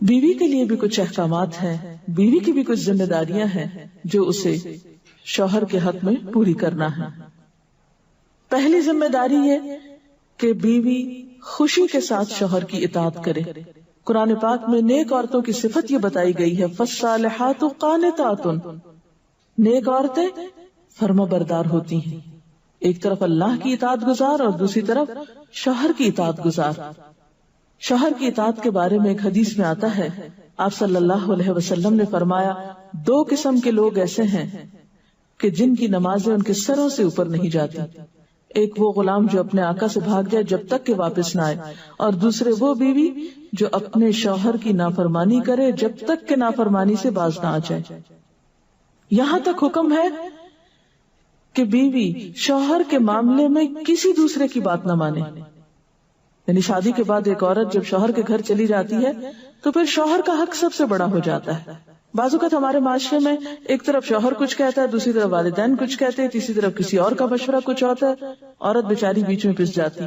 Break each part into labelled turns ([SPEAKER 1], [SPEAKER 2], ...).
[SPEAKER 1] بیوی کے لیے بھی کچھ احکامات ہیں، بیوی کی بھی کچھ ذمہ داریاں ہیں جو اسے شوہر کے حق میں پوری کرنا ہے۔ پہلی ذمہ داری یہ کہ بیوی خوشی کے ساتھ شوہر کی اطاعت کرے۔ قرآن پاک میں نیک عورتوں کی صفت یہ بتائی گئی ہے، فالصالحات قانتات، نیک عورتیں فرما بردار ہوتی ہیں، ایک طرف اللہ کی اطاعت گزار اور دوسری طرف شوہر کی اطاعت گزار۔ شوہر کی اطاعت کے بارے میں ایک حدیث میں آتا ہے، آپ صلی اللہ علیہ وسلم نے فرمایا، دو قسم کے لوگ ایسے ہیں کہ جن کی نمازیں ان کے سروں سے اوپر نہیں جاتی، ایک وہ غلام جو اپنے آقا سے بھاگ جائے جب تک کہ واپس نہ آئے، اور دوسرے وہ بیوی جو اپنے شوہر کی نافرمانی کرے جب تک کہ نافرمانی سے باز نہ آ جائے۔ یہاں تک حکم ہے کہ بیوی شوہر کے معاملے میں کسی دوسرے کی بات نہ مانے، یعنی شادی کے بعد ایک عورت جب شوہر کے گھر چلی جاتی ہے تو پھر شوہر کا حق سب سے بڑا ہو جاتا ہے۔ بعض اوقات ہمارے معاشرے میں ایک طرف شوہر کچھ کہتا ہے، دوسری طرف والدین کچھ کہتے ہیں، تیسری طرف کسی اور کا مشورہ کچھ ہوتا ہے، عورت بیچاری بیچ میں پس جاتی۔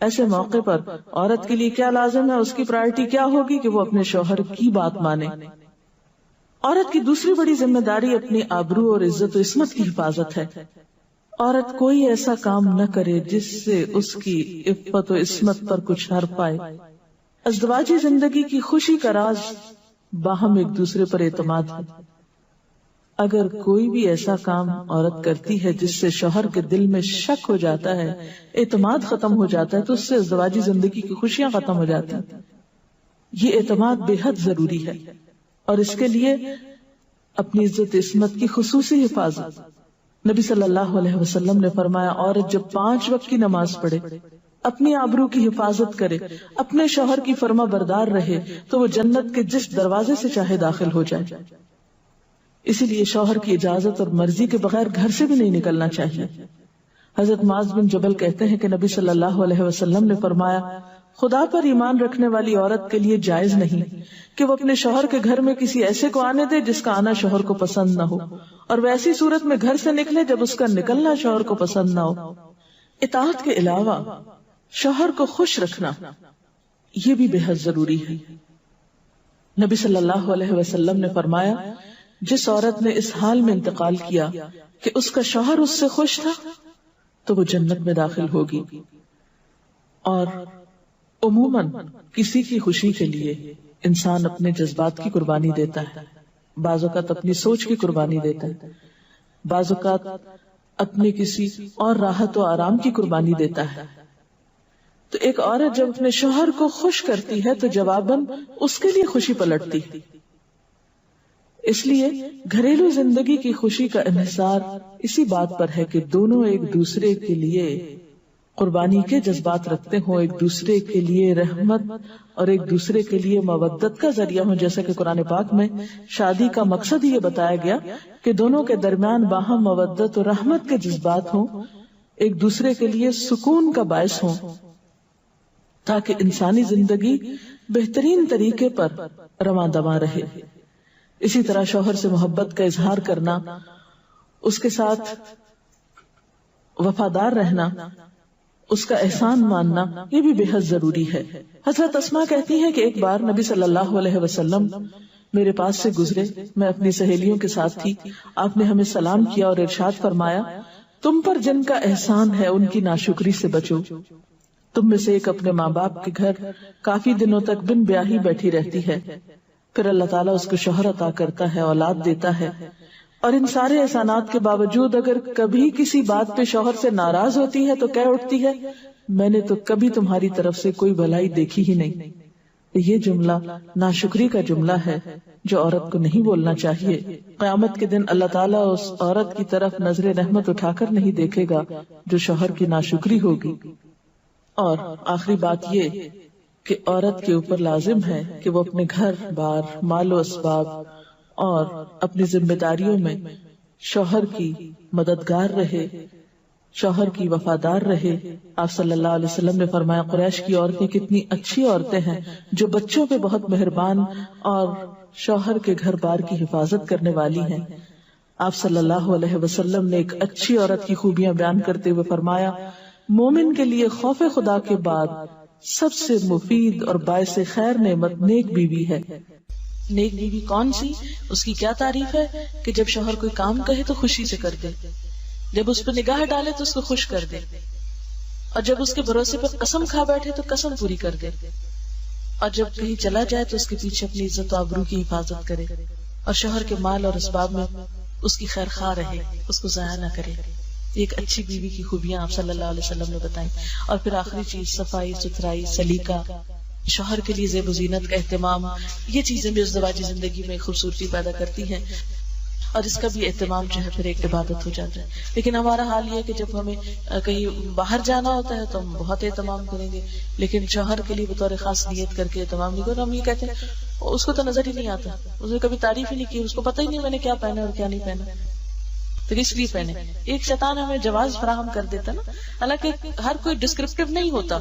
[SPEAKER 1] ایسے موقع پر عورت کے لیے کیا لازم ہے، اس کی پرائرٹی کیا ہوگی کہ وہ اپنے شوہر کی بات مانے۔ عورت کی دوسری بڑی ذمہ داری اپنی آبرو اور عزت و عصمت کی حفاظت ہے۔ عورت کوئی ایسا کام نہ کرے جس سے اس کی عفت و عصمت پر کچھ حرف آئے۔ ازدواجی زندگی کی خوشی کا راز باہم ایک دوسرے پر اعتماد ہے۔ اگر کوئی بھی ایسا کام عورت کرتی ہے جس سے شوہر کے دل میں شک ہو جاتا ہے، اعتماد ختم ہو جاتا ہے، تو اس سے ازدواجی زندگی کی خوشیاں ختم ہو جاتی ہیں۔ یہ اعتماد بے حد ضروری ہے، اور اس کے لیے اپنی عزت عصمت کی خصوصی حفاظت۔ نبی صلی اللہ علیہ وسلم نے فرمایا، عورت جب 5 وقت کی نماز پڑھے، اپنی آبرو کی حفاظت کرے، اپنے شوہر کی فرما بردار رہے، تو وہ جنت کے جس دروازے سے چاہے داخل ہو جائے۔ اسی لیے شوہر کی اجازت اور مرضی کے بغیر گھر سے بھی نہیں نکلنا چاہیے۔ حضرت معاذ بن جبل کہتے ہیں کہ نبی صلی اللہ علیہ وسلم نے فرمایا، خدا پر ایمان رکھنے والی عورت کے لیے جائز نہیں کہ وہ اپنے شوہر کے گھر میں کسی ایسے کو آنے دے جس کا آنا شوہر کو پسند نہ ہو، اور وہ ایسی صورت میں گھر سے نکلے جب اس کا نکلنا شوہر کو پسند نہ ہو۔ اطاعت کے علاوہ شوہر کو خوش رکھنا یہ بھی بے حد ضروری ہے۔ نبی صلی اللہ علیہ وسلم نے فرمایا، جس عورت نے اس حال میں انتقال کیا کہ اس کا شوہر اس سے خوش تھا تو وہ جنت میں داخل ہوگی۔ اور عموماً کسی کی خوشی کے لیے انسان اپنے جذبات کی قربانی دیتا ہے، بعض اوقات اپنی سوچ کی قربانی دیتا ہے، بعض اوقات اپنے کسی اور راحت و آرام کی قربانی دیتا ہے۔ تو ایک عورت جب اپنے شوہر کو خوش کرتی ہے تو جواباً اس کے لیے خوشی پلٹتی ہے۔ اس لیے گھریلو زندگی کی خوشی کا انحصار اسی بات پر ہے کہ دونوں ایک دوسرے کے لیے قربانی کے جذبات رکھتے ہوں، ایک دوسرے کے لیے رحمت اور ایک دوسرے کے لیے مودت کا ذریعہ ہوں، جیسا کہ قرآن پاک میں شادی کا مقصد یہ بتایا گیا کہ دونوں کے درمیان باہم مودت اور رحمت کے جذبات ہوں، ایک دوسرے کے لیے سکون کا باعث ہوں، تاکہ انسانی زندگی بہترین طریقے پر رواں دواں رہے۔ اسی طرح شوہر سے محبت کا اظہار کرنا، اس کے ساتھ وفادار رہنا، اس کا احسان ماننا، یہ بھی بے حد ضروری ہے۔ حضرت اسماء کہتی ہیں کہ ایک بار نبی صلی اللہ علیہ وسلم میرے پاس سے گزرے، میں اپنی سہیلیوں کے ساتھ تھی، آپ نے ہمیں سلام کیا اور ارشاد فرمایا، تم پر جن کا احسان ہے ان کی ناشکری سے بچو۔ تم میں سے ایک اپنے ماں باپ کے گھر کافی دنوں تک بن بیاہی بیٹھی رہتی ہے، پھر اللہ تعالیٰ اس کو شوہر عطا کرتا ہے، اولاد دیتا ہے، اور ان سارے احسانات کے باوجود اگر کبھی کسی بات پہ شوہر سے ناراض ہوتی ہے تو کہہ اٹھتی ہے، میں نے تو کبھی تمہاری طرف سے کوئی بھلائی دیکھی ہی نہیں۔ یہ جملہ ناشکری کا جملہ ہے جو عورت کو نہیں بولنا چاہیے۔ قیامت کے دن اللہ تعالیٰ اس عورت کی طرف نظر رحمت اٹھا کر نہیں دیکھے گا جو شوہر کی ناشکری ہوگی۔ اور آخری بات یہ کہ عورت کے اوپر لازم ہے کہ وہ اپنے گھر بار، مال و اسباب اور اپنی ذمہ داریوں میں شوہر کی مددگار رہے، شوہر کی وفادار رہے۔ آپ صلی اللہ علیہ وسلم نے فرمایا، قریش کی عورتیں کتنی اچھی عورتیں ہیں جو بچوں پہ بہت مہربان اور شوہر کے گھر بار کی حفاظت کرنے والی ہیں۔ آپ صلی اللہ علیہ وسلم نے ایک اچھی عورت کی خوبیاں بیان کرتے ہوئے فرمایا، مومن کے لیے خوف خدا کے بعد سب سے مفید اور باعث خیر نعمت نیک بیوی ہے۔ نیک بیوی کون سی؟ اس کی کیا تعریف ہے کہ جب شوہر کوئی کام کہے تو خوشی سے کر دے، جب اس پہ نگاہ ڈالے تو اس کو خوش کر دے، اور جب اس کے بھروسے پہ قسم کھا بیٹھے تو قسم پوری کر دے، اور جب کہیں چلا جائے تو اس کے پیچھے اپنی عزت و آبرو کی حفاظت کرے، اور شوہر کے مال اور اسباب میں اس کی خیر خواہ رہے، اس کو ضائع نہ کرے۔ ایک اچھی بیوی کی خوبیاں آپ صلی اللہ علیہ وسلم نے بتائیں۔ اور پھر آخری چیز صفائی ستھرائی، سلیقہ، شوہر کے لیے زیب و زینت کا اہتمام، یہ چیزیں بھی ازدواجی زندگی میں خوبصورتی پیدا کرتی ہیں، اور اس کا بھی اہتمام جو ہے پھر ایک عبادت ہو جاتا ہے۔ لیکن ہمارا حال یہ ہے کہ جب ہمیں کہیں باہر جانا ہوتا ہے تو ہم بہت اہتمام کریں گے، لیکن شوہر کے لیے بطور خاص نیت کر کے اہتمام نہیں کریں۔ ہم یہ کہتے ہیں اس کو تو نظر ہی نہیں آتا، اس نے کبھی تعریف ہی نہیں کی، اس کو پتہ ہی نہیں میں نے کیا پہنا اور کیا نہیں پہنا، تو اس لیے پہنے۔ ایک شیطان ہمیں جواز فراہم کر دیتا نا، حالانکہ ہر کوئی ڈسکرپٹیو نہیں ہوتا۔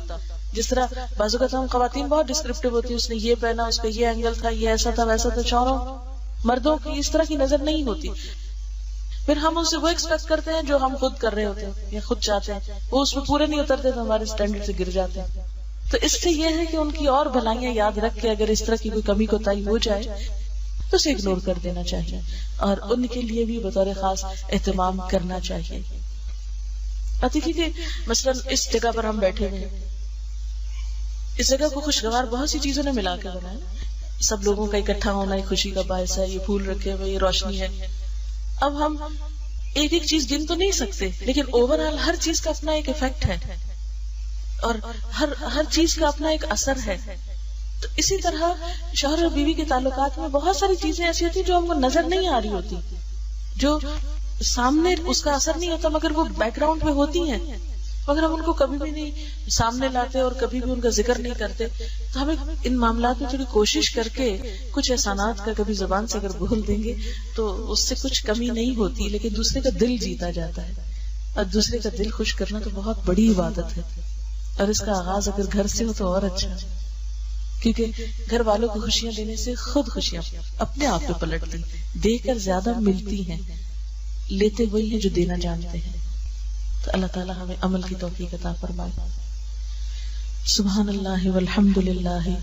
[SPEAKER 1] جس طرح بعض اوقات ہم خواتین بہت ڈسکرپٹیو ہوتی ہیں، اس نے یہ پہنا، اس کا یہ اینگل تھا، یہ ایسا تھا ویسا تھا۔ شوہروں مردوں کی اس طرح کی نظر نہیں ہوتی، پھر ہم ان سے وہ ایکسپیکٹ کرتے ہیں جو ہم خود کر رہے ہوتے ہیں یا خود چاہتے ہیں، وہ اس میں پورے نہیں اترتے تو ہمارے اسٹینڈرڈ سے گر جاتے ہیں۔ تو اس سے یہ ہے کہ ان کی اور بھلائیاں یاد رکھ کے اگر اس طرح کی کوئی کمی کوتاہی ہو جائے تو اسے اگنور کر دینا چاہیے، اور ان کے لیے بھی بطور خاص اہتمام کرنا چاہیے۔ اور دیکھیے کہ مثلا اس جگہ پر ہم بیٹھے ہوئے ہیں، اس جگہ کو خوشگوار بہت سی چیزوں نے ملا کے بنایا، سب لوگوں کا اکٹھا ہونا ایک خوشی کا باعث ہے، یہ پھول رکھے ہوئے، یہ روشنی ہے۔ اب ہم ایک ایک چیز گن تو نہیں سکتے، لیکن اوور آل ہر چیز کا اپنا ایک ایفیکٹ ہے، اور ہر چیز کا اپنا ایک اثر ہے۔ تو اسی طرح شوہر اور بیوی کے تعلقات میں بہت ساری چیزیں ایسی ہوتی جو ہم کو نظر نہیں آ رہی ہوتی، جو سامنے اس کا اثر نہیں ہوتا مگر وہ بیک گراؤنڈ میں ہوتی ہیں، مگر ہم ان کو کبھی بھی نہیں سامنے لاتے اور کبھی بھی ان کا ذکر نہیں کرتے۔ تو ہمیں ان معاملات میں تھوڑی کوشش کر کے کچھ احسانات کا کبھی زبان سے اگر بول دیں گے تو اس سے کچھ کمی نہیں ہوتی، لیکن دوسرے کا دل جیتا جاتا ہے، اور دوسرے کا دل خوش کرنا تو بہت بڑی عبادت ہے، اور اس کا آغاز اگر گھر سے ہو تو اور اچھا ہے، کیونکہ گھر والوں کو خوشیاں دینے سے خود خوشیاں اپنے آپ پہ پلٹتی، دے کر زیادہ ملتی ہیں، لیتے وہی ہیں جو دینا جانتے ہیں۔ تو اللہ تعالیٰ ہمیں عمل کی توفیق عطا فرمائے۔ سبحان اللہ والحمد للہ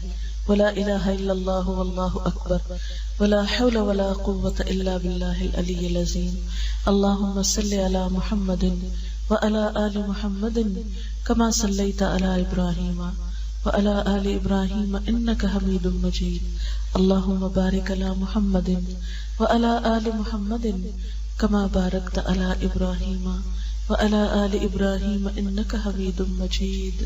[SPEAKER 1] ولا الہ الا اللہ واللہ اکبر ولا حول ولا قوة الا باللہ العلی العظیم۔ اللہم صل علی محمد وعلی آل محمد کما صلیت علی ابراہیم وعلی آل ابراہیم انک حمید مجید۔ اللہم بارک علی محمد وعلی آل محمد کما بارکت علی ابراہیم وعلی آل ابراہیم انک حمید مجید۔